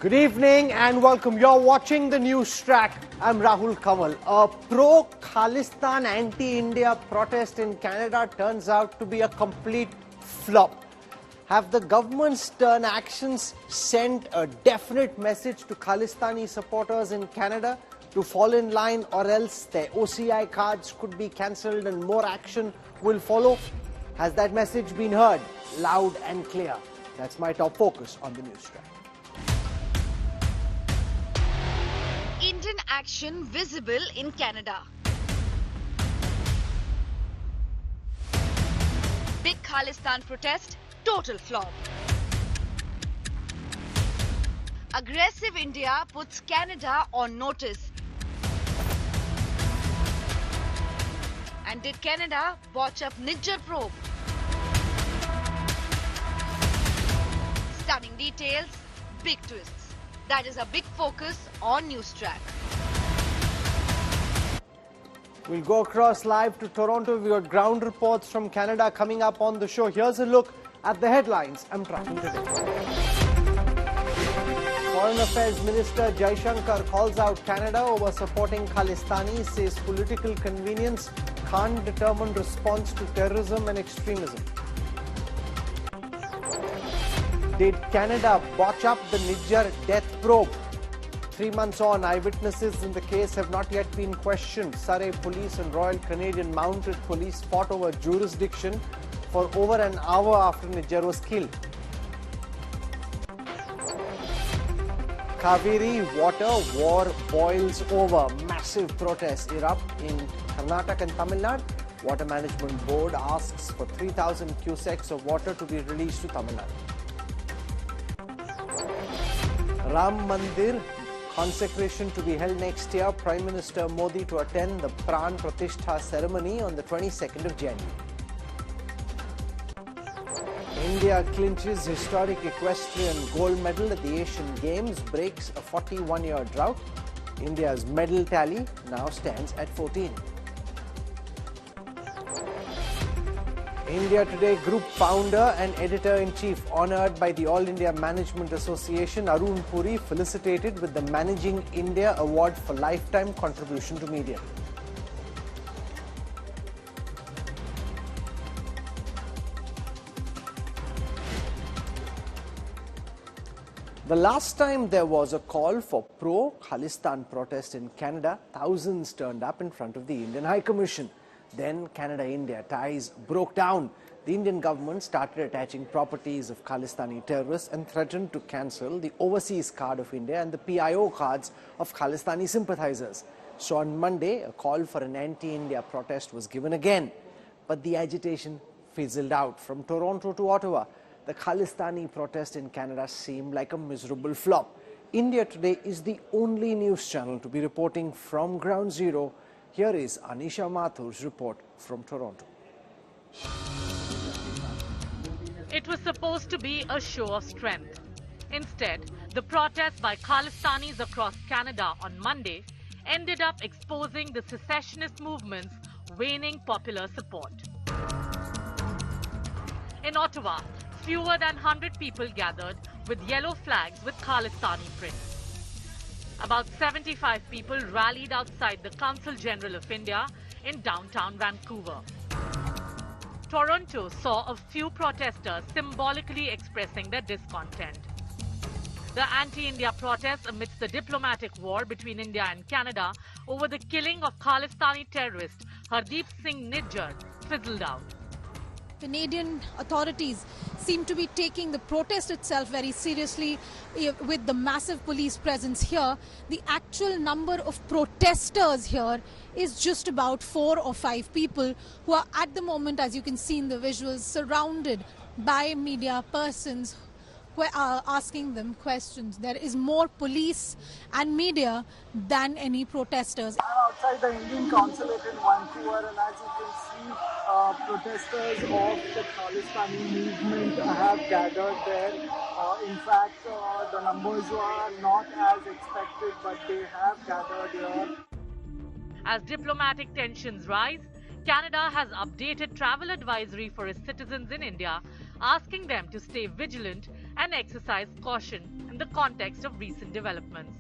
Good evening and welcome. You're watching the Newstrack. I'm Rahul. Kanwal. A pro-Khalistan anti-India protest in Canada turns out to be a complete flop. Have the government's stern actions sent a definite message to Khalistani supporters in Canada to fall in line, or else their OCI cards could be cancelled and more action will follow? Has that message been heard loud and clear? That's my top focus on the Newstrack. Indian action visible in Canada. Big Khalistan protest, total flop. Aggressive India puts Canada on notice. And did Canada botch up Nijjar probe? Stunning details, big twists. That is a big focus on Newstrack. We'll go across live to Toronto. We've got ground reports from Canada coming up on the show. Here's a look at the headlines I'm tracking today. Foreign Affairs Minister Jaishankar calls out Canada over supporting Khalistani, says political convenience can't determine response to terrorism and extremism. Did Canada botch up the Nijjar death probe? 3 months on, eyewitnesses in the case have not yet been questioned. Surrey Police and Royal Canadian Mounted Police fought over jurisdiction for over an hour after Nijjar was killed. Kaveri water war boils over. Massive protests erupt in Karnataka and Tamil Nadu. Water Management Board asks for 3,000 cusecs of water to be released to Tamil Nadu. Ram Mandir consecration to be held next year. Prime Minister Modi to attend the Pran Pratishtha ceremony on the 22nd of January. India clinches historic equestrian gold medal at the Asian Games, breaks a 41-year drought. India's medal tally now stands at 14. India Today Group founder and editor-in-chief honoured by the All India Management Association, Arun Puri, felicitated with the Managing India Award for Lifetime Contribution to Media. The last time there was a call for pro-Khalistan protest in Canada, thousands turned up in front of the Indian High Commission. Then Canada-India ties broke down. The Indian government started attaching properties of Khalistani terrorists and threatened to cancel the overseas card of India and the PIO cards of Khalistani sympathizers. So on Monday, a call for an anti-India protest was given again. But the agitation fizzled out. From Toronto to Ottawa, the Khalistani protest in Canada seemed like a miserable flop. India Today is the only news channel to be reporting from ground zero. Here is Anisha Mathur's report from Toronto. It was supposed to be a show of strength. Instead, the protests by Khalistanis across Canada on Monday ended up exposing the secessionist movement's waning popular support. In Ottawa, fewer than 100 people gathered with yellow flags with Khalistani prints. About 75 people rallied outside the Consul General of India in downtown Vancouver. Toronto saw a few protesters symbolically expressing their discontent. The anti-India protests amidst the diplomatic war between India and Canada over the killing of Khalistani terrorist Hardeep Singh Nijjar fizzled out. Canadian authorities seem to be taking the protest itself very seriously with the massive police presence here. The actual number of protesters here is just about 4 or 5 people who are at the moment, as you can see in the visuals, surrounded by media persons who are asking them questions. There is more police and media than any protesters. I'm outside the Indian consulate in Vancouver, and as you can see, protesters of the Khalistani movement have gathered there. In fact, the numbers are not as expected, but they have gathered here. As diplomatic tensions rise, Canada has updated travel advisory for its citizens in India, asking them to stay vigilant and exercise caution in the context of recent developments.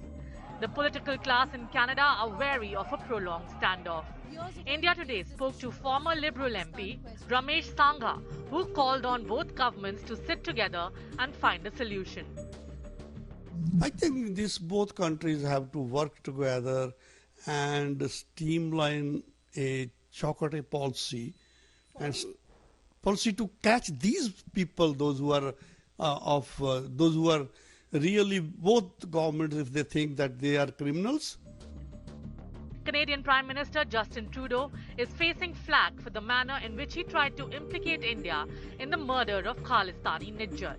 The political class in Canada are wary of a prolonged standoff. India Today spoke to former Liberal MP Ramesh Sangha, who called on both governments to sit together and find a solution. I think both countries have to work together and streamline a chocolate policy and policy to catch these people, those who are really both governments, if they think that they are criminals. Canadian Prime Minister Justin Trudeau is facing flack for the manner in which he tried to implicate India in the murder of Khalistani Nijjar.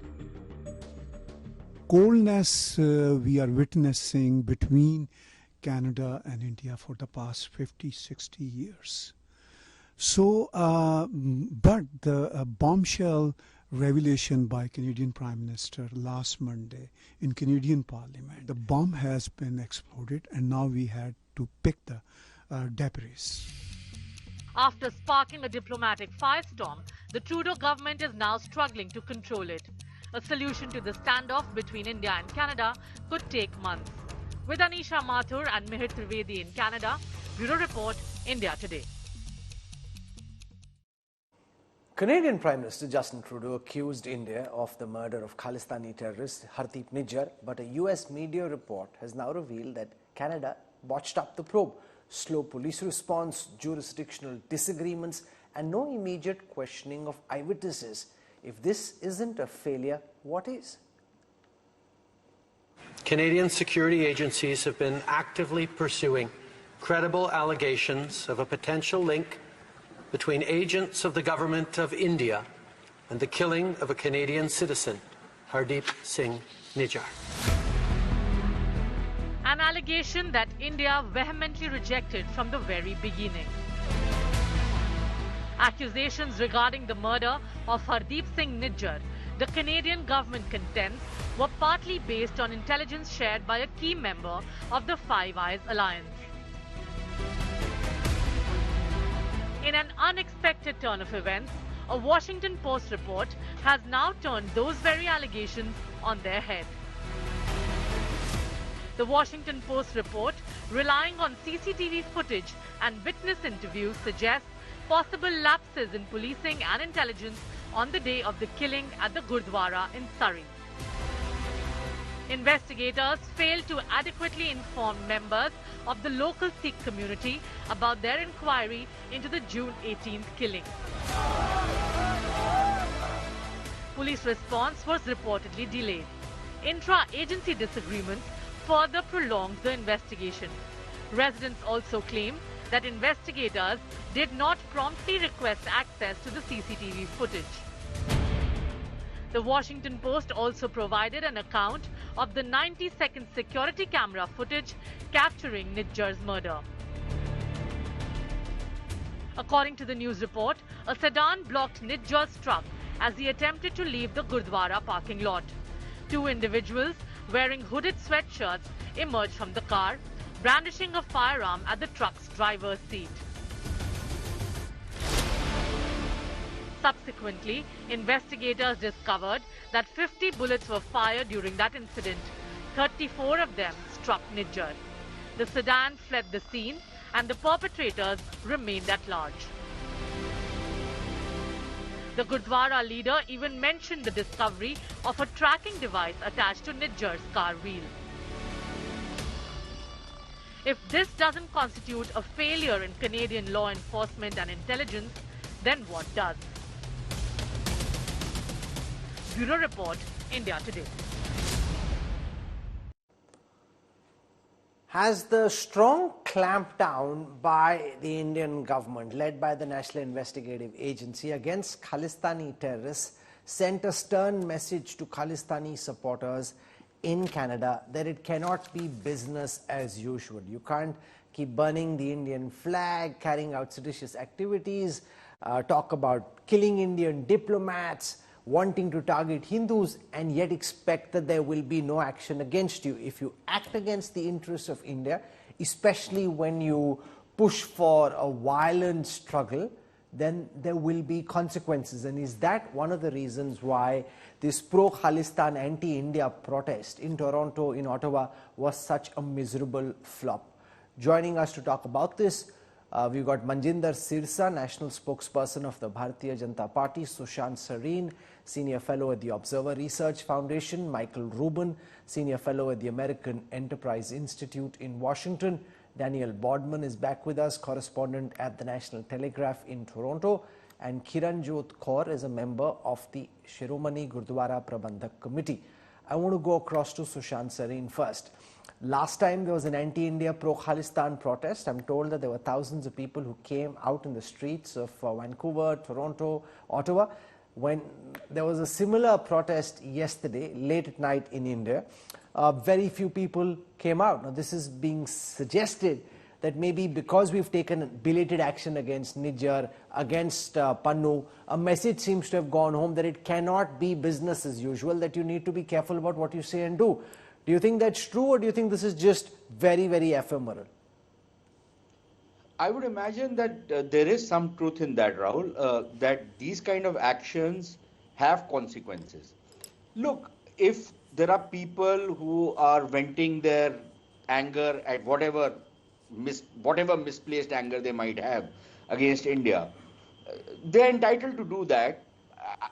Coldness we are witnessing between Canada and India for the past 50, 60 years. So, but the bombshell revelation by Canadian Prime Minister last Monday in Canadian Parliament, the bomb has been exploded and now we had to pick the debris. After sparking a diplomatic firestorm, the Trudeau government is now struggling to control it. A solution to the standoff between India and Canada could take months. With Anisha Mathur and Mihir Trivedi in Canada, Bureau Report, India Today. Canadian Prime Minister Justin Trudeau accused India of the murder of Khalistani terrorist Hardeep Nijjar, but a US media report has now revealed that Canada botched up the probe. Slow police response, jurisdictional disagreements, and no immediate questioning of eyewitnesses. If this isn't a failure, what is? Canadian security agencies have been actively pursuing credible allegations of a potential link between agents of the government of India and the killing of a Canadian citizen, Hardeep Singh Nijjar. An allegation that India vehemently rejected from the very beginning. Accusations regarding the murder of Hardeep Singh Nijjar, the Canadian government contends, were partly based on intelligence shared by a key member of the Five Eyes Alliance. In an unexpected turn of events, a Washington Post report has now turned those very allegations on their head. The Washington Post report, relying on CCTV footage and witness interviews, suggests possible lapses in policing and intelligence on the day of the killing at the Gurdwara in Surrey. Investigators failed to adequately inform members of the local Sikh community about their inquiry into the June 18th killing. Police response was reportedly delayed. Intra-agency disagreements further prolonged the investigation. Residents also claim that investigators did not promptly request access to the CCTV footage. The Washington Post also provided an account of the 90-second security camera footage capturing Nijjar's murder. According to the news report, a sedan blocked Nijjar's truck as he attempted to leave the Gurdwara parking lot. Two individuals wearing hooded sweatshirts emerged from the car, brandishing a firearm at the truck's driver's seat. Subsequently, investigators discovered that 50 bullets were fired during that incident. 34 of them struck Nijjar. The sedan fled the scene and the perpetrators remained at large. The Gurdwara leader even mentioned the discovery of a tracking device attached to Nijjar's car wheel. If this doesn't constitute a failure in Canadian law enforcement and intelligence, then what does? Bureau Report, India Today. Has the strong clampdown by the Indian government, led by the National Investigative Agency, against Khalistani terrorists sent a stern message to Khalistani supporters in Canada that it cannot be business as usual? You can't keep burning the Indian flag, carrying out seditious activities, talk about killing Indian diplomats, wanting to target Hindus, and yet expect that there will be no action against you. If you act against the interests of India, especially when you push for a violent struggle, then there will be consequences. And is that one of the reasons why this pro-Khalistan, anti-India protest in Toronto, in Ottawa, was such a miserable flop? Joining us to talk about this, we've got Manjinder Sirsa, National Spokesperson of the Bharatiya Janata Party, Sushant Sareen, Senior Fellow at the Observer Research Foundation, Michael Rubin, Senior Fellow at the American Enterprise Institute in Washington, Daniel Bodman is back with us, correspondent at the National Telegraph in Toronto, and Kiranjot Kaur is a member of the Shiromani Gurdwara Prabandhak Committee. I want to go across to Sushant Sareen first. Last time there was an anti-India pro-Khalistan protest. I'm told that there were thousands of people who came out in the streets of Vancouver, Toronto, Ottawa. When there was a similar protest yesterday, late at night in India, very few people came out. Now this is being suggested that maybe because we've taken belated action against Nijjar, against Panu, a message seems to have gone home that it cannot be business as usual, that you need to be careful about what you say and do. Do you think that's true, or do you think this is just very, very ephemeral? I would imagine that there is some truth in that, Rahul, that these kind of actions have consequences. Look, if there are people who are venting their anger at whatever misplaced anger they might have against India, they're entitled to do that.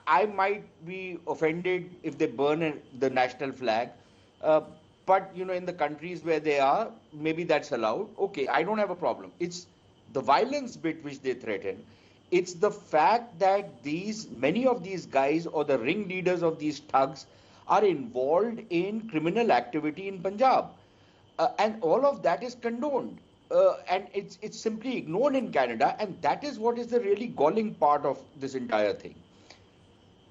I might be offended if they burn the national flag. But, you know, in the countries where they are, maybe that's allowed. Okay, I don't have a problem. It's the violence bit which they threaten. It's the fact that many of these guys or the ringleaders of these thugs are involved in criminal activity in Punjab. And all of that is condoned. And it's simply ignored in Canada. And that is what is the really galling part of this entire thing.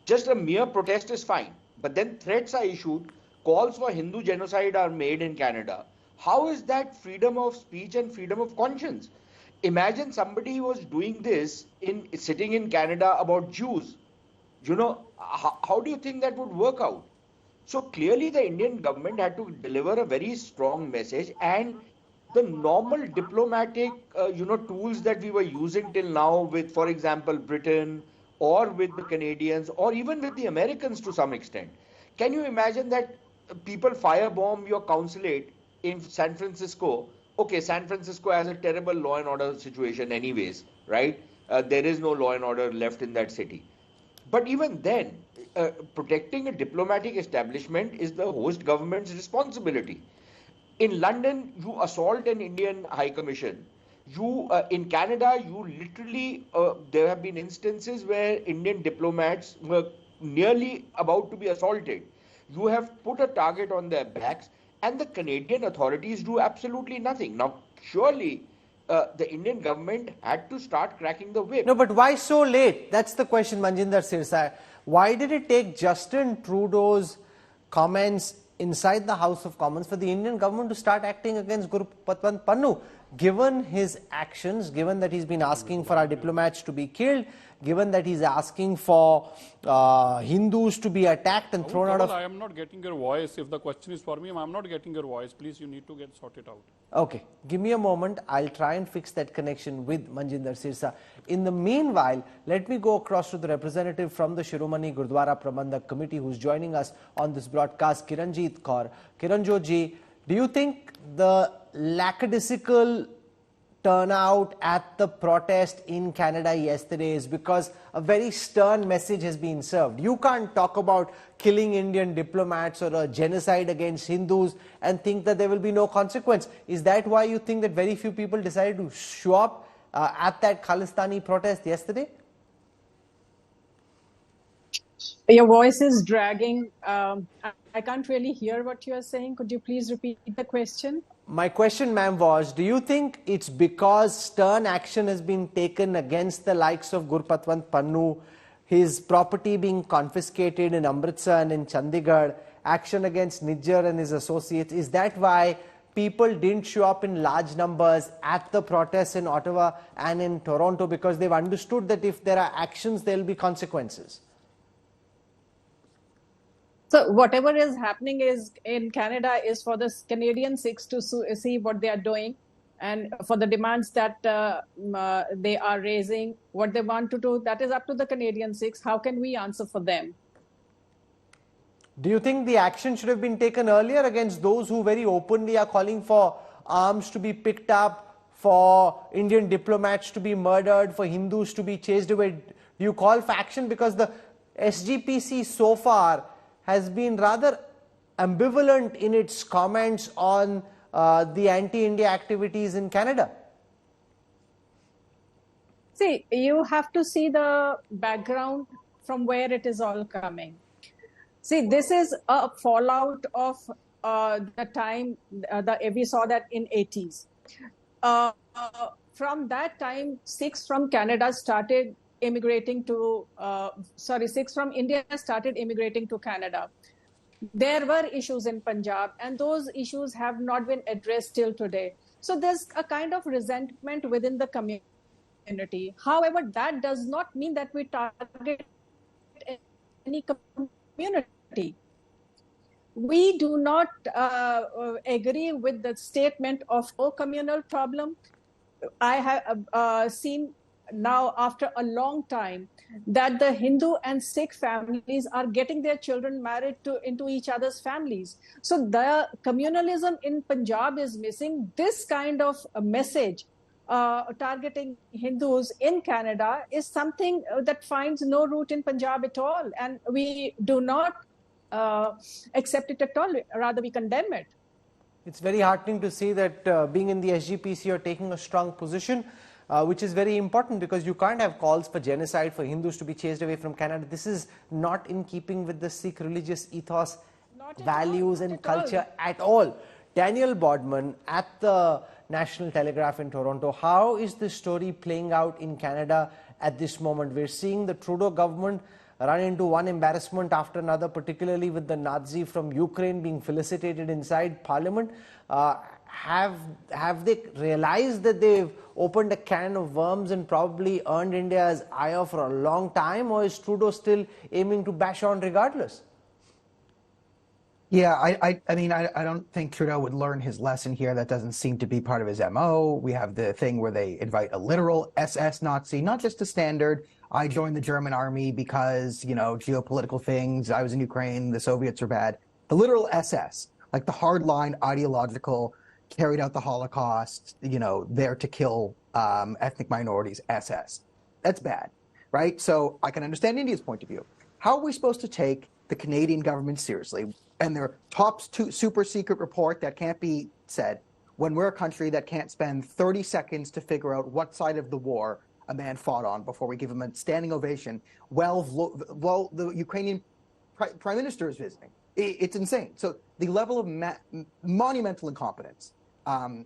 Just a mere protest is fine. But then threats are issued. Calls for Hindu genocide are made in Canada. How is that freedom of speech and freedom of conscience? Imagine somebody was doing this sitting in Canada about Jews. You know, how do you think that would work out? So clearly the Indian government had to deliver a very strong message, and the normal diplomatic tools that we were using till now with, for example, Britain or with the Canadians or even with the Americans to some extent. Can you imagine that people firebomb your consulate in San Francisco? Okay, San Francisco has a terrible law and order situation anyways, right? There is no law and order left in that city. But even then, protecting a diplomatic establishment is the host government's responsibility. In London, you assault an Indian High Commission. In Canada, you literally, there have been instances where Indian diplomats were nearly about to be assaulted. You have put a target on their backs, and the Canadian authorities do absolutely nothing. Now, surely the Indian government had to start cracking the whip. No, but why so late? That's the question, Manjinder Sirsa. Why did it take Justin Trudeau's comments inside the House of Commons for the Indian government to start acting against Gurupatwant Panu? Given his actions, given that he's been asking for our diplomats to be killed, given that he's asking for Hindus to be attacked and thrown out of... I am not getting your voice. If the question is for me, I'm not getting your voice. Please, you need to get sorted out. Okay, give me a moment. I'll try and fix that connection with Manjinder Sirsa. In the meanwhile, let me go across to the representative from the Shiromani Gurdwara Prabandhak Committee who's joining us on this broadcast, Kiranjit Kaur. Kiranjot ji, do you think the lackadaisical turnout at the protest in Canada yesterday is because a very stern message has been served? You can't talk about killing Indian diplomats or a genocide against Hindus and think that there will be no consequence. Is that why you think that very few people decided to show up at that Khalistani protest yesterday? Your voice is dragging. I can't really hear what you are saying. Could you please repeat the question? My question, ma'am, was, do you think it's because stern action has been taken against the likes of Gurupatwant Panu, his property being confiscated in Amritsar and in Chandigarh, action against Nijjar and his associates? Is that why people didn't show up in large numbers at the protests in Ottawa and in Toronto, because they've understood that if there are actions, there will be consequences? So whatever is happening is in Canada is for the Canadian Sikhs to see what they are doing and for the demands that they are raising, what they want to do, that is up to the Canadian Sikhs. How can we answer for them? Do you think the action should have been taken earlier against those who very openly are calling for arms to be picked up, for Indian diplomats to be murdered, for Hindus to be chased away? Do you call for action? Because the SGPC so far has been rather ambivalent in its comments on the anti-India activities in Canada. See, you have to see the background from where it is all coming. See, this is a fallout of the time we saw that in 80s. From that time, Sikhs from Canada started immigrating to, Sikhs from India started immigrating to Canada. There were issues in Punjab, and those issues have not been addressed till today. So there's a kind of resentment within the community. However, that does not mean that we target any community. We do not agree with the statement of a communal problem. I have seen now, after a long time, that the Hindu and Sikh families are getting their children married into each other's families. So the communalism in Punjab is missing. This kind of a message targeting Hindus in Canada is something that finds no root in Punjab at all. And we do not accept it at all. Rather, we condemn it. It's very heartening to see that being in the SGPC, you're taking a strong position. Which is very important, because you can't have calls for genocide, for Hindus to be chased away from Canada. This is not in keeping with the Sikh religious ethos, values and culture at all. Daniel Bodman at the National Telegraph in Toronto, how is this story playing out in Canada at this moment? We're seeing the Trudeau government run into one embarrassment after another, particularly with the Nazi from Ukraine being felicitated inside Parliament. Have they realized that they've opened a can of worms and probably earned India's ire for a long time, or is Trudeau still aiming to bash on regardless? Yeah, I mean, I don't think Trudeau would learn his lesson here. That doesn't seem to be part of his MO. We have the thing where they invite a literal SS Nazi, not just a standard, I joined the German army because, you know, geopolitical things, I was in Ukraine, the Soviets are bad. The literal SS, like the hardline ideological, carried out the Holocaust, you know, there to kill ethnic minorities, SS. That's bad, right? So I can understand India's point of view. How are we supposed to take the Canadian government seriously and their top super secret report that can't be said when we're a country that can't spend 30 seconds to figure out what side of the war a man fought on before we give him a standing ovation? Well, the Ukrainian prime minister is visiting. It's insane. So the level of monumental incompetence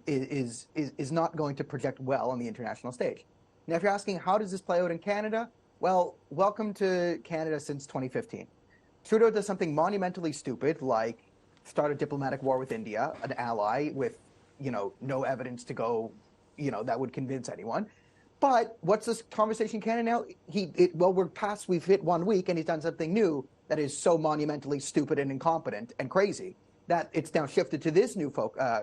is not going to project well on the international stage. Now, if you're asking how does this play out in Canada, well, welcome to Canada since 2015. Trudeau does something monumentally stupid, like start a diplomatic war with India, an ally with, you know, no evidence to go, you know, that would convince anyone. But what's this conversation in Canada now? We've hit 1 week and he's done something new that is so monumentally stupid and incompetent and crazy that it's now shifted to this new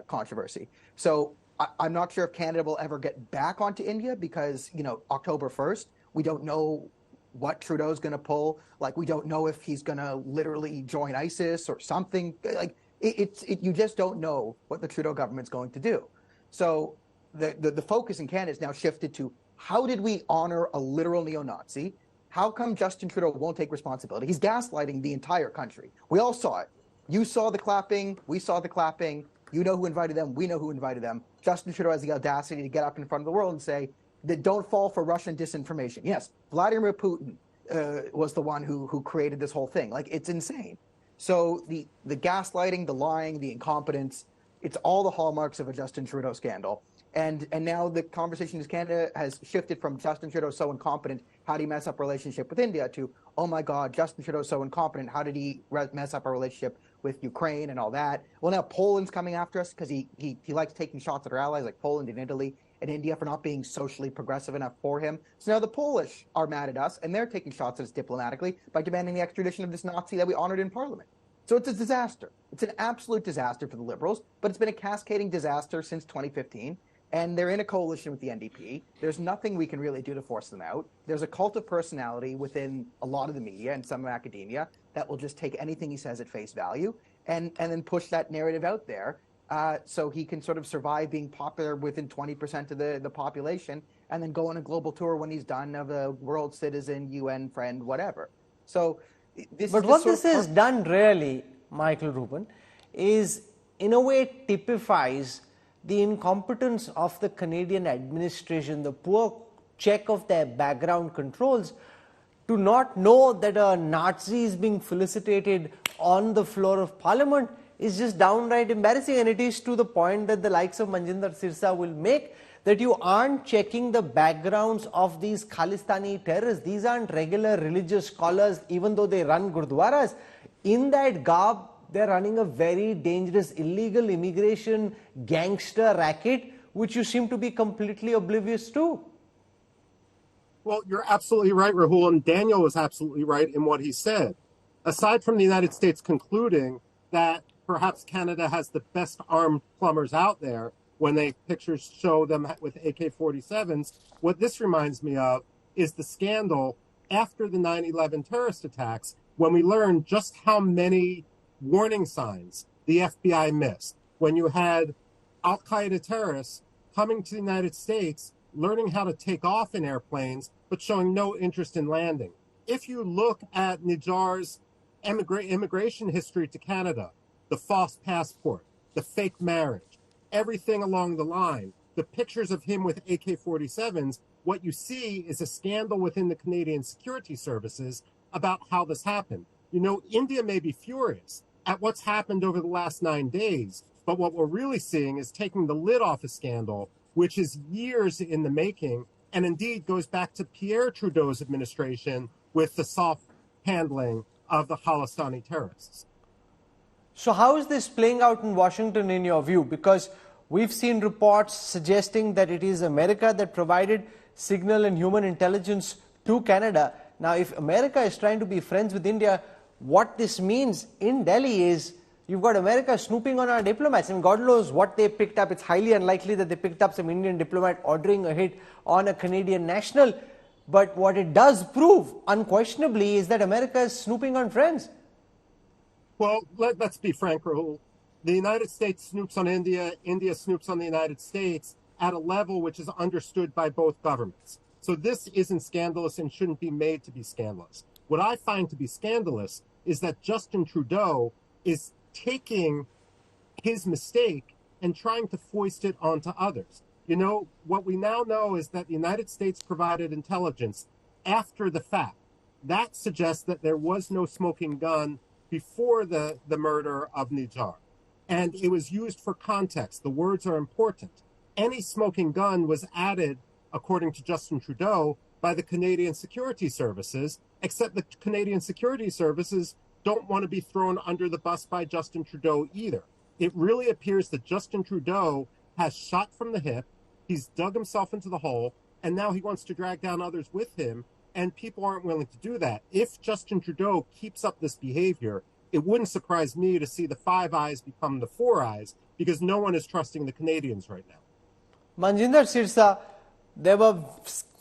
controversy. So I'm not sure if Canada will ever get back onto India because, you know, October 1st, we don't know what Trudeau's going to pull. Like, we don't know if he's going to literally join ISIS or something. Like, you just don't know what the Trudeau government's going to do. So the focus in Canada is now shifted to how did we honor a literal neo-Nazi? How come Justin Trudeau won't take responsibility? He's gaslighting the entire country. We all saw it. You saw the clapping. We saw the clapping. You know who invited them. We know who invited them. Justin Trudeau has the audacity to get up in front of the world and say that don't fall for Russian disinformation. Yes, Vladimir Putin was the one who created this whole thing. Like, it's insane. So the gaslighting, the lying, the incompetence, it's all the hallmarks of a Justin Trudeau scandal. And now the conversation in Canada has shifted from Justin Trudeau so incompetent, how did he mess up relationship with India, to, oh my God, Justin Trudeau so incompetent, how did he mess up our relationship with Ukraine and all that? Well, now Poland's coming after us because he likes taking shots at our allies like Poland and Italy and India for not being socially progressive enough for him. So now the Polish are mad at us and they're taking shots at us diplomatically by demanding the extradition of this Nazi that we honored in Parliament. So it's a disaster. It's an absolute disaster for the Liberals, but it's been a cascading disaster since 2015. and they're in a coalition with the NDP. There's nothing we can really do to force them out. There's a cult of personality within a lot of the media and some academia that will just take anything he says at face value and then push that narrative out there so he can sort of survive being popular within 20% of the population and then go on a global tour when he's done of a world citizen, UN friend, whatever. So this But what this has done really, Michael Rubin, is in a way typifies the incompetence of the Canadian administration, the poor check of their background controls, to not know that a Nazi is being felicitated on the floor of Parliament is just downright embarrassing. And it is to the point that the likes of Manjinder Sirsa will make, that you aren't checking the backgrounds of these Khalistani terrorists. These aren't regular religious scholars, even though they run gurdwaras. In that garb, they're running a very dangerous illegal immigration gangster racket, which you seem to be completely oblivious to. Well, you're absolutely right, Rahul, and Daniel was absolutely right in what he said. Aside from the United States concluding that perhaps Canada has the best armed plumbers out there when pictures show them with AK-47s, what this reminds me of is the scandal after the 9/11 terrorist attacks, when we learned just how many warning signs the FBI missed. When you had Al-Qaeda terrorists coming to the United States, learning how to take off in airplanes, but showing no interest in landing. If you look at Nijjar's immigration history to Canada, the false passport, the fake marriage, everything along the line, the pictures of him with AK-47s, what you see is a scandal within the Canadian security services about how this happened. You know, India may be furious at what's happened over the last 9 days, but what we're really seeing is taking the lid off a scandal, which is years in the making, and indeed goes back to Pierre Trudeau's administration with the soft handling of the Khalistani terrorists. So how is this playing out in Washington in your view? Because we've seen reports suggesting that it is America that provided signal and human intelligence to Canada. Now, if America is trying to be friends with India, what this means in Delhi is you've got America snooping on our diplomats, and God knows what they picked up. It's highly unlikely that they picked up some Indian diplomat ordering a hit on a Canadian national. But what it does prove, unquestionably, is that America is snooping on friends. Well, let's be frank, Rahul. The United States snoops on India, India snoops on the United States at a level which is understood by both governments. So this isn't scandalous and shouldn't be made to be scandalous. What I find to be scandalous is that Justin Trudeau is taking his mistake and trying to foist it onto others. You know, what we now know is that the United States provided intelligence after the fact. That suggests that there was no smoking gun before the murder of Nijjar. And it was used for context. The words are important. Any smoking gun was added, according to Justin Trudeau, by the Canadian Security Services, except the Canadian Security Services don't want to be thrown under the bus by Justin Trudeau either. It really appears that Justin Trudeau has shot from the hip, he's dug himself into the hole, and now he wants to drag down others with him, and people aren't willing to do that. If Justin Trudeau keeps up this behavior, it wouldn't surprise me to see the Five Eyes become the Four Eyes, because no one is trusting the Canadians right now. Manjinder Sirsa, there were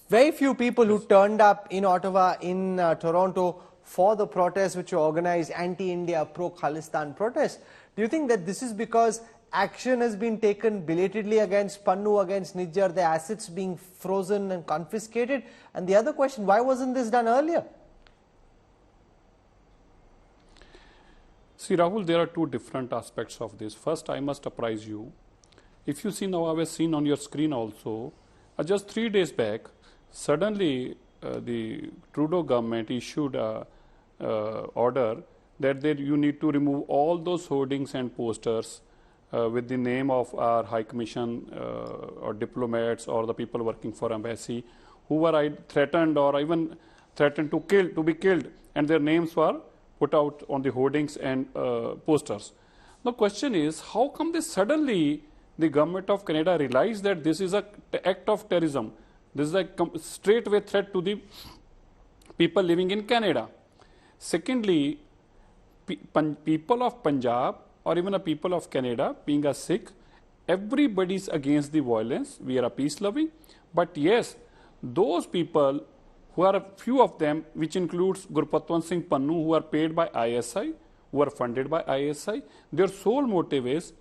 very few people who turned up in Ottawa, in Toronto, for the protests which were organized, anti-India, pro-Khalistan protests. Do you think that this is because action has been taken belatedly against Panu, against Nijjar, their assets being frozen and confiscated? And the other question, why wasn't this done earlier? See, Rahul, there are two different aspects of this. First, I must apprise you. If you see now, I was seen on your screen also, just 3 days back, suddenly the Trudeau government issued a order that you need to remove all those hoardings and posters with the name of our High Commission or diplomats or the people working for embassy who were threatened or even threatened to be killed, and their names were put out on the hoardings and posters. The question is, how come this suddenly the government of Canada realized that this is an act of terrorism? This is a straightaway threat to the people living in Canada. Secondly, people of Punjab or even a people of Canada, being a Sikh, everybody's against the violence. We are a peace-loving. But yes, those people who are a few of them, which includes Gurpatwant Singh Panu, who are paid by ISI, who are funded by ISI, their sole motive is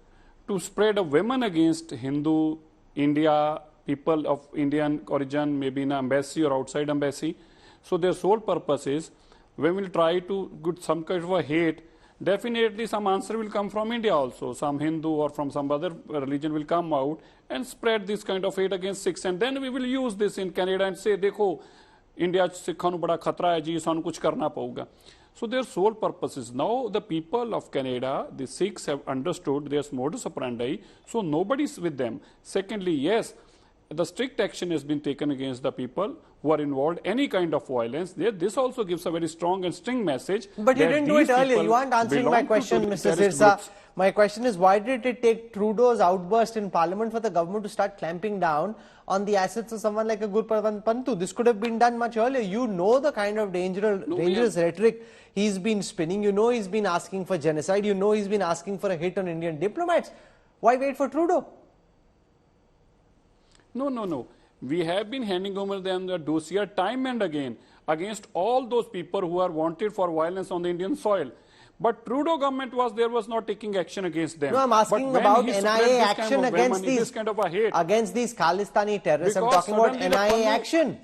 to spread a women against Hindu, India, people of Indian origin, maybe in an embassy or outside embassy. So their sole purpose is, when we will try to get some kind of a hate, definitely some answer will come from India also. Some Hindu or from some other religion will come out and spread this kind of hate against Sikhs. And then we will use this in Canada and say, देखो, India Sikhs ਨੂੰ बड़ा खतरा है जी, ਸਾਨੂੰ कुछ करना पड़ेगा. So their sole purpose is, now the people of Canada, the Sikhs have understood their modus operandi, so nobody's with them. Secondly, yes, the strict action has been taken against the people who are involved any kind of violence. This also gives a very strong and sting message. But you didn't do it earlier. You aren't answering my question, Mr. Sirsa. My question is, why did it take Trudeau's outburst in Parliament for the government to start clamping down on the assets of someone like a Gurpatwant Pantu? This could have been done much earlier. You know the kind of dangerous rhetoric he's been spinning. You know he's been asking for genocide. You know he's been asking for a hit on Indian diplomats. Why wait for Trudeau? No. We have been handing over them the dossier time and again against all those people who are wanted for violence on the Indian soil. But Trudeau government was not taking action against them. No, I'm asking about NIA action against these kind of a hate. Against these Khalistani terrorists. I'm talking about NIA action.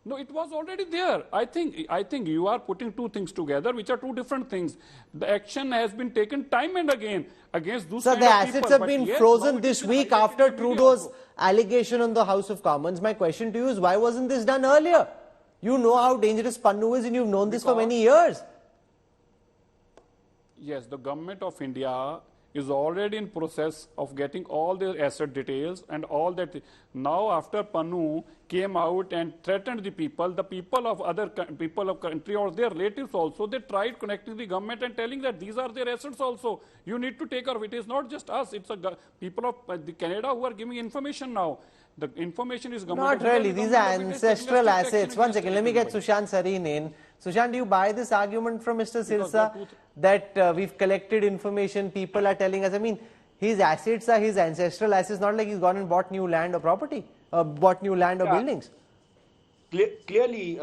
No, it was already there. I think you are putting two things together, which are two different things. The action has been taken time and again against those kind of people. So the assets have been frozen this week after Trudeau's allegation on the House of Commons. My question to you is, why wasn't this done earlier? You know how dangerous Panu is, and you've known this for many years. Yes, the government of India is already in process of getting all their asset details and all that. Now, after Panu came out and threatened the people of other people of country or their relatives also, they tried connecting the government and telling that these are their assets also. You need to take care of it. It is not just us. It's people of the Canada who are giving information now. The information is government. Not really. These are ancestral assets. One second. Let me get Sushant Sareen in. Sushant, do you buy this argument from Mr. Sirsa that we've collected information, people are telling us? I mean, his assets are his ancestral assets, not like he's gone and bought new land or property, bought new land or buildings. Clearly,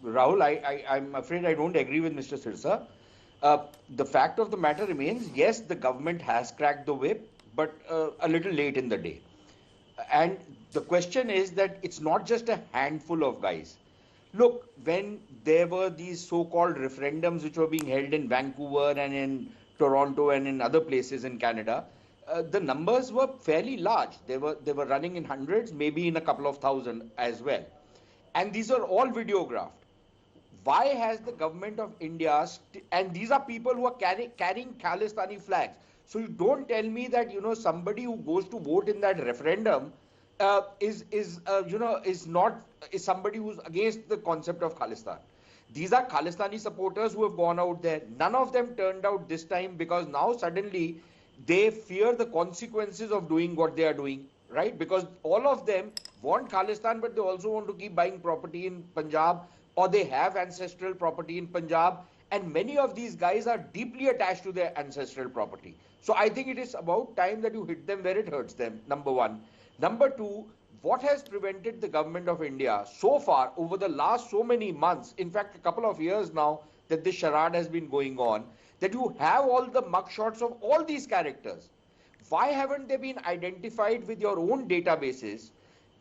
Rahul, I'm afraid I don't agree with Mr. Sirsa. The fact of the matter remains, yes, the government has cracked the whip, but a little late in the day. And the question is that it's not just a handful of guys. Look, when there were these so-called referendums which were being held in Vancouver and in Toronto and in other places in Canada, the numbers were fairly large. They were running in hundreds, maybe in a couple of thousand as well. And these are all videographed. Why has the government of India, and these are people who are carrying Khalistani flags. So you don't tell me that, somebody who goes to vote in that referendum is somebody who's against the concept of Khalistan. These are Khalistani supporters who have gone out there. None of them turned out this time because now suddenly they fear the consequences of doing what they are doing, right? Because all of them want Khalistan, but they also want to keep buying property in Punjab, or they have ancestral property in Punjab. And many of these guys are deeply attached to their ancestral property. So I think it is about time that you hit them where it hurts them, number one. Number two, what has prevented the government of India so far over the last so many months, in fact, a couple of years now that this charade has been going on, that you have all the mugshots of all these characters? Why haven't they been identified with your own databases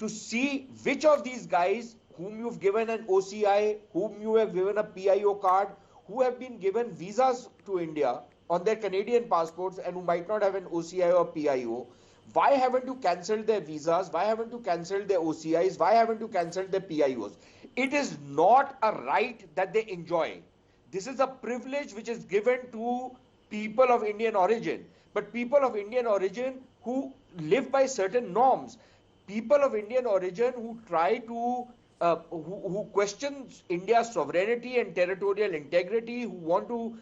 to see which of these guys whom you've given an OCI, whom you have given a PIO card, who have been given visas to India on their Canadian passports and who might not have an OCI or PIO? Why haven't you cancelled their visas? Why haven't you cancelled their OCIs? Why haven't you cancelled their PIOs? It is not a right that they enjoy. This is a privilege which is given to people of Indian origin. But people of Indian origin who live by certain norms, people of Indian origin who try to who question India's sovereignty and territorial integrity, who want to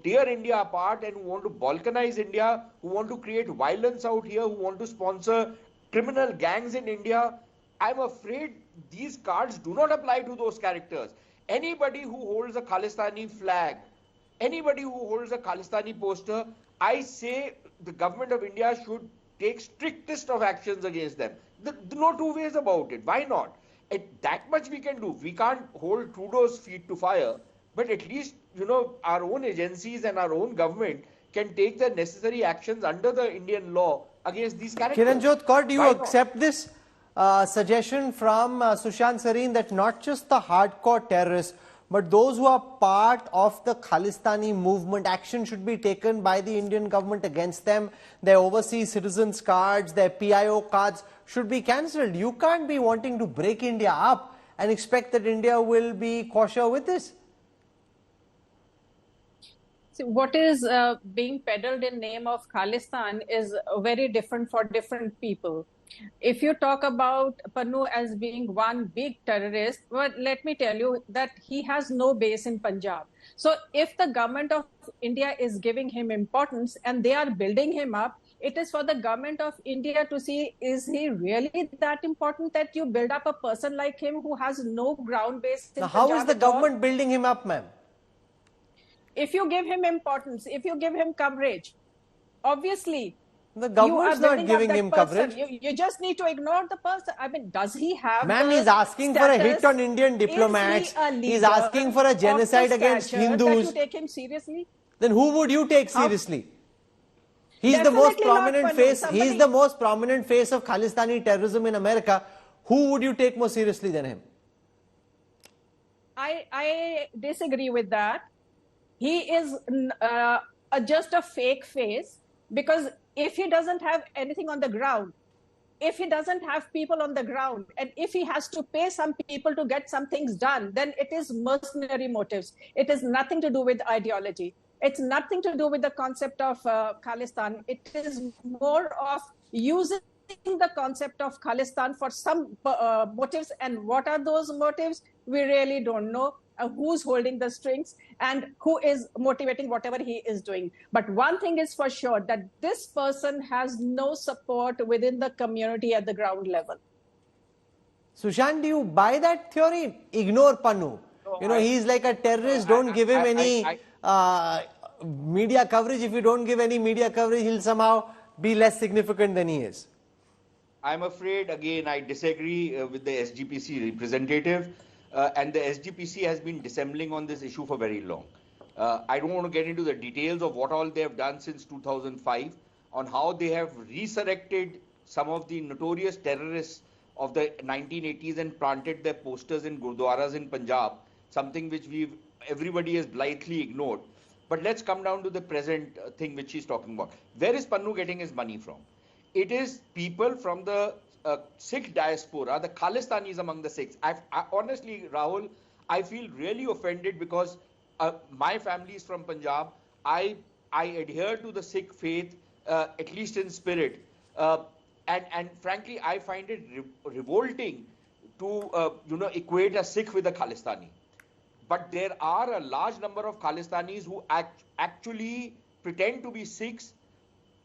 tear India apart and who want to balkanize India, who want to create violence out here, who want to sponsor criminal gangs in India. I'm afraid these cards do not apply to those characters. Anybody who holds a Khalistani flag, anybody who holds a Khalistani poster, I say the government of India should take strictest of actions against them. No two ways about it. Why not? That much we can do. We can't hold Trudeau's feet to fire, but at least, our own agencies and our own government can take the necessary actions under the Indian law against these characters. Kiranjot Kaur, do you accept this suggestion from Sushant Sareen that not just the hardcore terrorists, but those who are part of the Khalistani movement, action should be taken by the Indian government against them? Their overseas citizens cards, their PIO cards should be cancelled. You can't be wanting to break India up and expect that India will be kosher with this. See, what is being peddled in name of Khalistan is very different for different people. If you talk about Panu as being one big terrorist, well, let me tell you that he has no base in Punjab. So if the government of India is giving him importance and they are building him up, it is for the government of India to see, is he really that important that you build up a person like him who has no ground base in Now, Punjab? how is the government building him up, ma'am? If you give him importance, if you give him coverage, obviously, the government's not giving him coverage. You just need to ignore the person. I mean, does he have? Ma'am, he's asking for a hit on Indian diplomats. He's asking for a genocide against Hindus. That you take him seriously? Then who would you take seriously? He's the most prominent face. He's the most prominent face of Khalistani terrorism in America. Who would you take more seriously than him? I disagree with that. He is just a fake face, because if he doesn't have anything on the ground, if he doesn't have people on the ground, and if he has to pay some people to get some things done, then it is mercenary motives. It is nothing to do with ideology. It's nothing to do with the concept of Khalistan. It is more of using the concept of Khalistan for some motives. And what are those motives? We really don't know. Who's holding the strings and who is motivating whatever he is doing. But one thing is for sure, that this person has no support within the community at the ground level. Sushant, do you buy that theory? Ignore Panu. He's like a terrorist. Don't give him any media coverage. If you don't give any media coverage, he'll somehow be less significant than he is. I'm afraid, again, I disagree with the SGPC representative. And the SGPC has been dissembling on this issue for very long. I don't want to get into the details of what all they have done since 2005, on how they have resurrected some of the notorious terrorists of the 1980s and planted their posters in gurdwaras in Punjab, something which everybody has blithely ignored. But let's come down to the present thing which he's talking about. Where is Panu getting his money from? It is people from the Sikh diaspora, the Khalistanis among the Sikhs. Honestly, Rahul, I feel really offended because my family is from Punjab. I adhere to the Sikh faith, at least in spirit. And frankly, I find it revolting to equate a Sikh with a Khalistani. But there are a large number of Khalistanis who actually pretend to be Sikhs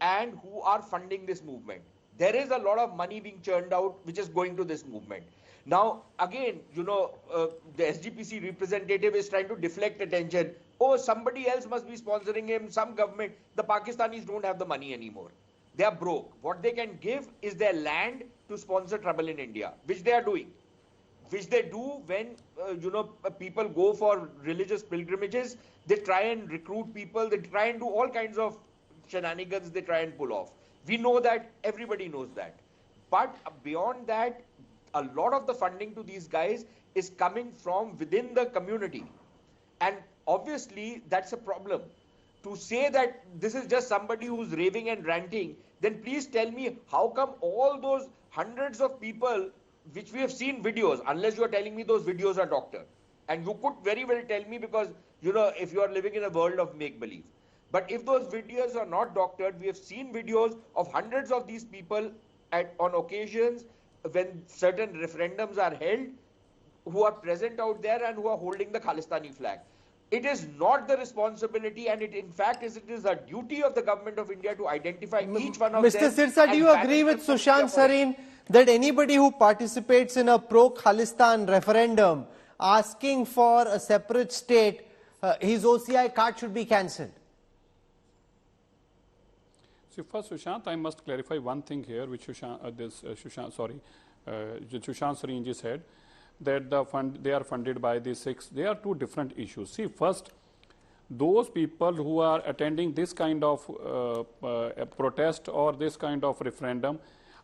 and who are funding this movement. There is a lot of money being churned out which is going to this movement. Now, again, the SGPC representative is trying to deflect attention. Oh, somebody else must be sponsoring him, some government. The Pakistanis don't have the money anymore. They are broke. What they can give is their land to sponsor trouble in India, which they are doing. Which they do when, people go for religious pilgrimages. They try and recruit people. They try and do all kinds of shenanigans they try and pull off. We know that, everybody knows that. But beyond that, a lot of the funding to these guys is coming from within the community. And obviously, that's a problem. To say that this is just somebody who's raving and ranting, then please tell me how come all those hundreds of people, which we have seen videos, unless you are telling me those videos are doctored. And you could very well tell me because, if you are living in a world of make-believe. But if those videos are not doctored, we have seen videos of hundreds of these people on occasions when certain referendums are held, who are present out there and who are holding the Khalistani flag. It is not the responsibility, and it is a duty of the government of India to identify each one of them. Mr. Sirsa, do you agree with Sushant Sareen that anybody who participates in a pro-Khalistan referendum asking for a separate state, his OCI card should be cancelled? See, first, Sushant, I must clarify one thing here, which Sushant Sarinji said, that they are funded by the Sikhs. They are two different issues. See, first, those people who are attending this kind of protest or this kind of referendum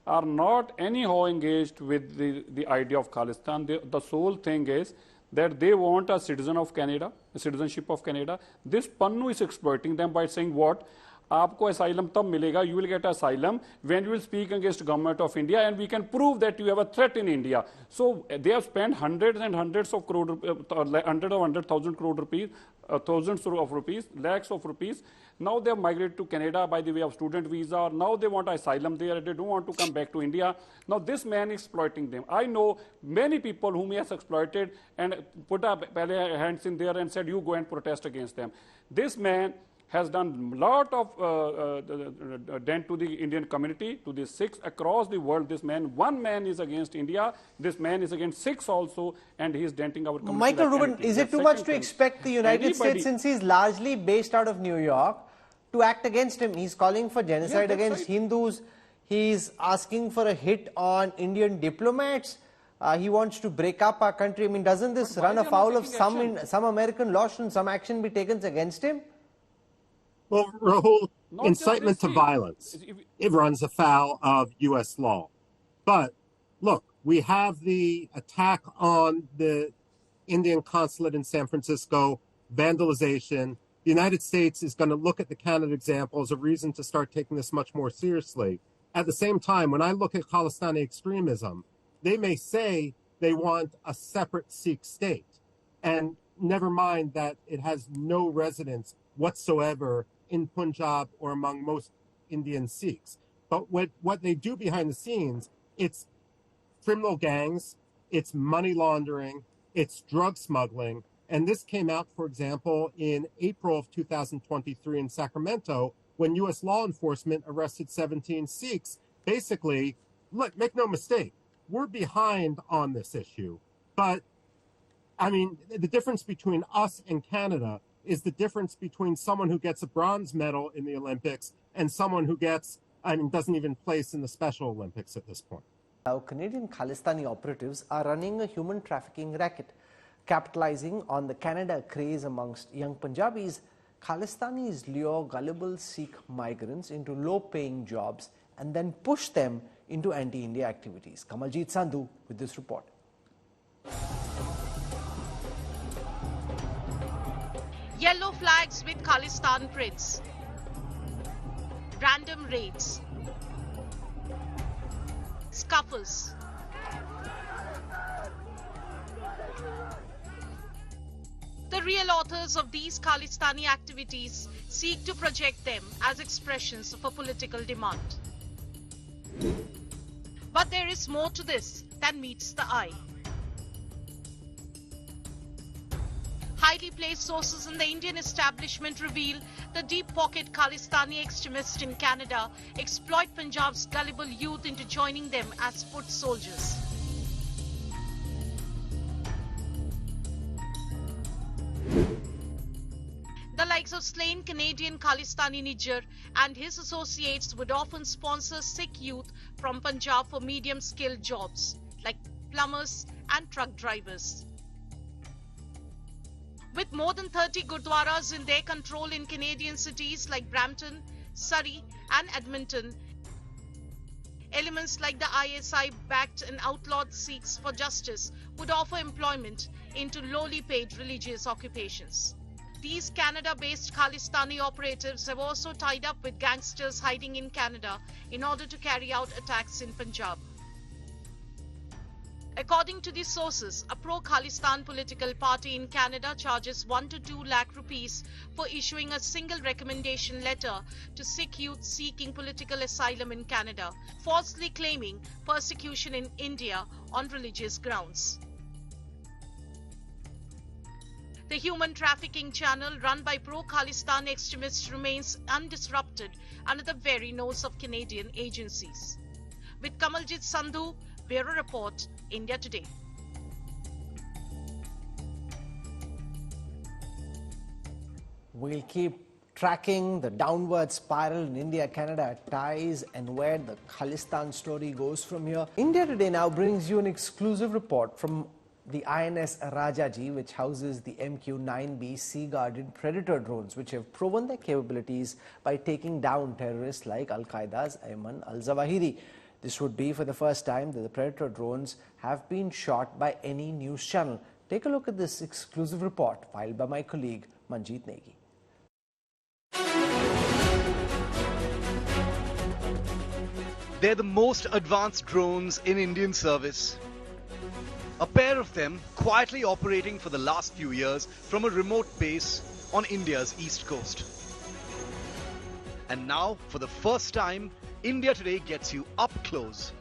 are not anyhow engaged with the idea of Khalistan. The sole thing is that they want a citizenship of Canada. This Panu is exploiting them by saying what? आपको asylum तब मिलेगा, you will get asylum when you will speak against government of India and we can prove that you have a threat in India. So they have spent hundreds and hundreds of crore, thousand crore rupees, thousands of rupees, lakhs of rupees. Now they have migrated to Canada by the way of student visa. Now they want asylum there. They don't want to come back to India. Now this man is exploiting them. I know many people whom he has exploited and put up hands in there and said, you go and protest against them. This man has done a lot of dent to the Indian community, to the Sikhs across the world. This man, one man is against India, this man is against Sikhs also, and he is denting our community. Michael Rubin, is it too much to expect the United States, since he's largely based out of New York, to act against him? He's calling for genocide against Hindus. He's asking for a hit on Indian diplomats. He wants to break up our country. I mean, doesn't this run afoul of some American law? Shouldn't some action be taken against him? Well, Rahul, incitement to violence, it runs afoul of U.S. law. But look, we have the attack on the Indian consulate in San Francisco, vandalization. The United States is going to look at the Canada example as a reason to start taking this much more seriously. At the same time, when I look at Khalistani extremism, they may say they want a separate Sikh state, and never mind that it has no residence whatsoever in Punjab or among most Indian Sikhs. But what they do behind the scenes, it's criminal gangs, it's money laundering, it's drug smuggling. And this came out, for example, in April of 2023 in Sacramento, when U.S. law enforcement arrested 17 Sikhs. Basically, look, make no mistake, we're behind on this issue. But, I mean, the difference between us and Canada is the difference between someone who gets a bronze medal in the Olympics and someone who doesn't even place in the Special Olympics at this point. Now, Canadian Khalistani operatives are running a human trafficking racket. Capitalizing on the Canada craze amongst young Punjabis, Khalistanis lure gullible Sikh migrants into low-paying jobs and then push them into anti-India activities. Kamaljit Sandhu with this report. Yellow flags with Khalistan prints. Random raids. Scuffles. The real authors of these Khalistani activities seek to project them as expressions of a political demand. But there is more to this than meets the eye. Highly placed sources in the Indian establishment reveal the deep-pocket Khalistani extremists in Canada exploit Punjab's gullible youth into joining them as foot soldiers. The likes of slain Canadian Khalistani Nijjar and his associates would often sponsor Sikh youth from Punjab for medium-skilled jobs like plumbers and truck drivers. With more than 30 gurdwaras in their control in Canadian cities like Brampton, Surrey and Edmonton, elements like the ISI-backed and outlawed Sikhs For Justice would offer employment into lowly paid religious occupations. These Canada-based Khalistani operatives have also tied up with gangsters hiding in Canada in order to carry out attacks in Punjab. According to these sources, a pro-Khalistan political party in Canada charges 1 to 2 lakh rupees for issuing a single recommendation letter to Sikh youth seeking political asylum in Canada, falsely claiming persecution in India on religious grounds. The human trafficking channel run by pro-Khalistan extremists remains undisrupted under the very nose of Canadian agencies. With Kamaljit Sandhu, Bureau Report, India Today. We'll keep tracking the downward spiral in India-Canada ties and where the Khalistan story goes from here. India Today now brings you an exclusive report from the INS Rajaji, which houses the MQ-9B Sea Guardian Predator drones, which have proven their capabilities by taking down terrorists like Al-Qaeda's Ayman al-Zawahiri. This would be for the first time that the Predator drones have been shot by any news channel. Take a look at this exclusive report filed by my colleague Manjeet Negi. They're the most advanced drones in Indian service. A pair of them quietly operating for the last few years from a remote base on India's east coast. And now, for the first time, India Today gets you up close.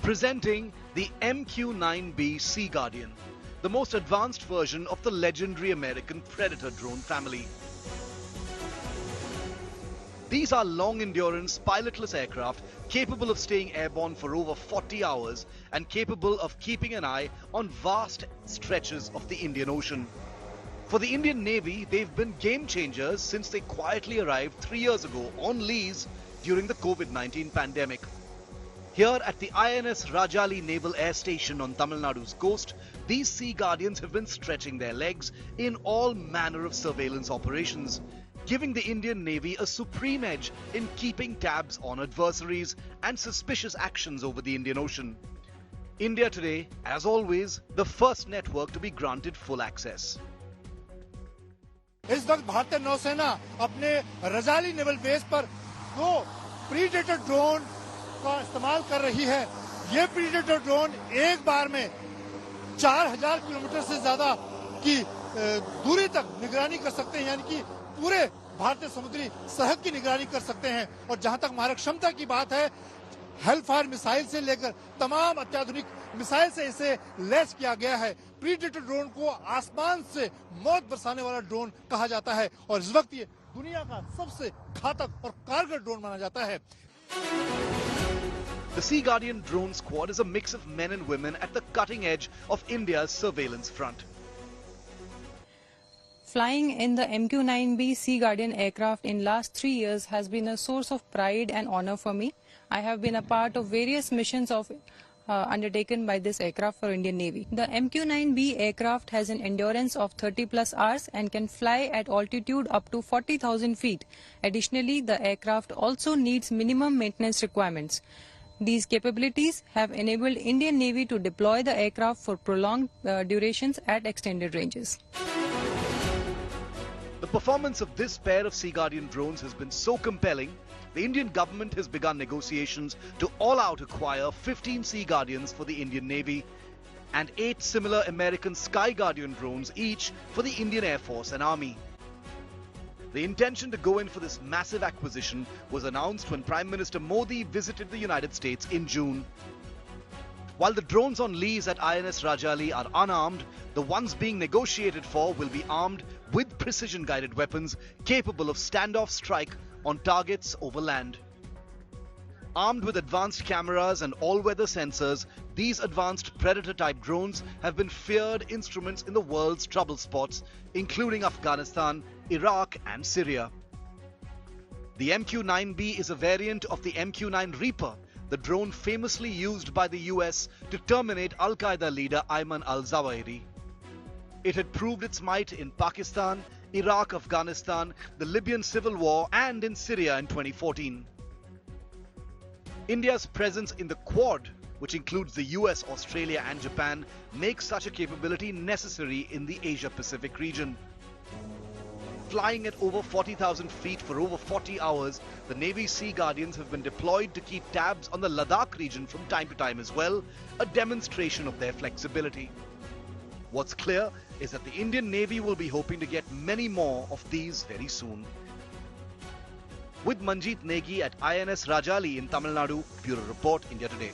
Presenting the MQ-9B Sea Guardian, the most advanced version of the legendary American Predator drone family. These are long-endurance, pilotless aircraft capable of staying airborne for over 40 hours and capable of keeping an eye on vast stretches of the Indian Ocean. For the Indian Navy, they've been game changers since they quietly arrived 3 years ago on lease during the COVID-19 pandemic. Here at the INS Rajali Naval Air Station on Tamil Nadu's coast, these Sea Guardians have been stretching their legs in all manner of surveillance operations, giving the Indian Navy a supreme edge in keeping tabs on adversaries and suspicious actions over the Indian Ocean. India Today, as always, the first network to be granted full access. इस वक्त भारतीय नौसेना अपने रजाली naval base पर 2 predator drone का इस्तेमाल कर रही है। ये प्रीडेटर ड्रोन एक बार में 4000 किलोमीटर से ज्यादा की दूरी तक निगरानी कर सकते हैं, यानी कि पूरे भारतीय समुद्री सरहद की निगरानी कर सकते हैं। और जहां तक मारक क्षमता की बात है, हेलफायर मिसाइल से लेकर तमाम अत्याधुनिक मिसाइल से इसे लैस किया गया है। प्रीडेटर ड्रोन को आसमान से मौत बरसाने वाला ड्रोन कहा जाता है और इस वक्त ये दुनिया का सबसे घातक और कारगर ड्रोन माना जाता है। The Sea Guardian drone squad is a mix of men and women at the cutting edge of India's surveillance front. Flying in the MQ-9B Sea Guardian aircraft in last 3 years has been a source of pride and honor for me. I have been a part of various missions undertaken by this aircraft for Indian Navy. The MQ-9B aircraft has an endurance of 30 plus hours and can fly at altitude up to 40,000 feet. Additionally, the aircraft also needs minimum maintenance requirements. These capabilities have enabled Indian Navy to deploy the aircraft for prolonged durations at extended ranges. The performance of this pair of Sea Guardian drones has been so compelling, the Indian government has begun negotiations to all-out acquire 15 Sea Guardians for the Indian Navy and 8 similar American Sky Guardian drones each for the Indian Air Force and Army. The intention to go in for this massive acquisition was announced when Prime Minister Modi visited the United States in June. While the drones on lease at INS Rajali are unarmed, the ones being negotiated for will be armed with precision-guided weapons capable of standoff strike on targets over land. Armed with advanced cameras and all-weather sensors, these advanced Predator-type drones have been feared instruments in the world's trouble spots, including Afghanistan, Iraq and Syria. The MQ-9B is a variant of the MQ-9 Reaper, the drone famously used by the US to terminate Al-Qaeda leader Ayman al-Zawahiri. It had proved its might in Pakistan, Iraq, Afghanistan, the Libyan civil war and in Syria in 2014. India's presence in the Quad, which includes the US, Australia and Japan, makes such a capability necessary in the Asia-Pacific region. Flying at over 40,000 feet for over 40 hours, the Navy's Sea Guardians have been deployed to keep tabs on the Ladakh region from time to time as well, a demonstration of their flexibility. What's clear is that the Indian Navy will be hoping to get many more of these very soon. With Manjeet Negi at INS Rajali in Tamil Nadu, Bureau Report, India Today.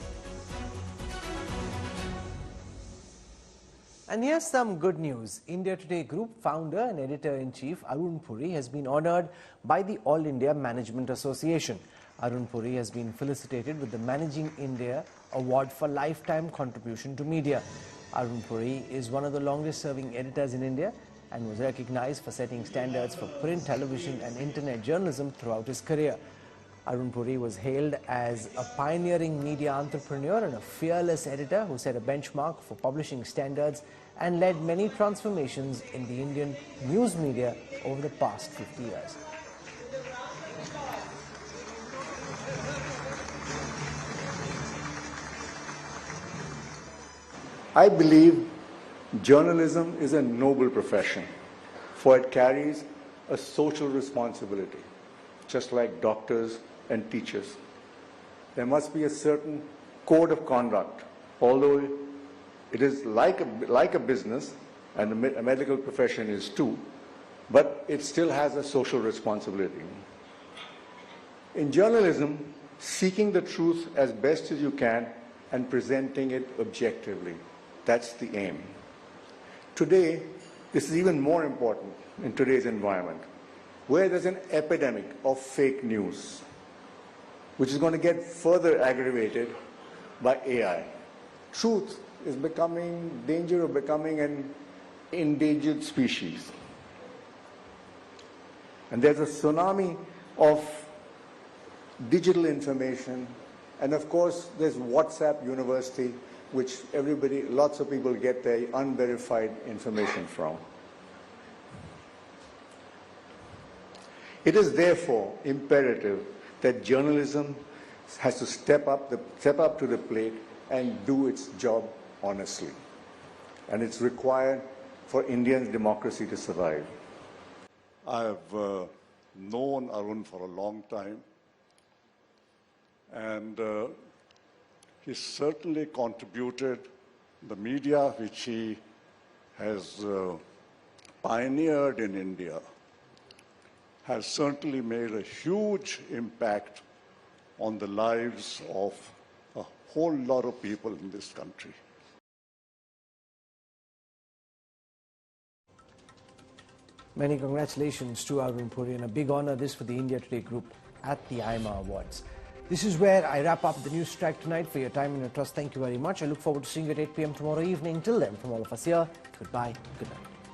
And here's some good news. India Today Group founder and editor-in-chief Arun Puri has been honoured by the All India Management Association. Arun Puri has been felicitated with the Managing India Award for Lifetime Contribution to Media. Arun Puri is one of the longest-serving editors in India. and was recognized for setting standards for print, television and internet journalism throughout his career. Arun Puri was hailed as a pioneering media entrepreneur and a fearless editor who set a benchmark for publishing standards and led many transformations in the Indian news media over the past 50 years. I believe journalism is a noble profession, for it carries a social responsibility, just like doctors and teachers. There must be a certain code of conduct, although it is like a business, and a medical profession is too, but it still has a social responsibility. In journalism, seeking the truth as best as you can and presenting it objectively. That's the aim. Today, this is even more important in today's environment, where there's an epidemic of fake news, which is going to get further aggravated by AI. Truth is becoming danger of becoming an endangered species. And there's a tsunami of digital information, and of course there's WhatsApp University, which lots of people get their unverified information from. It is therefore imperative that journalism has to step up to the plate and do its job honestly. And it's required for Indian democracy to survive. I have known Arun for a long time, and he certainly contributed the media which he has pioneered in India, has certainly made a huge impact on the lives of a whole lot of people in this country. Many congratulations to Arun Puri, and a big honor this for the India Today group at the IMA Awards. This is where I wrap up the Newstrack tonight. For your time and your trust, thank you very much. I look forward to seeing you at 8 p.m. tomorrow evening. Till then, from all of us here, goodbye, good night.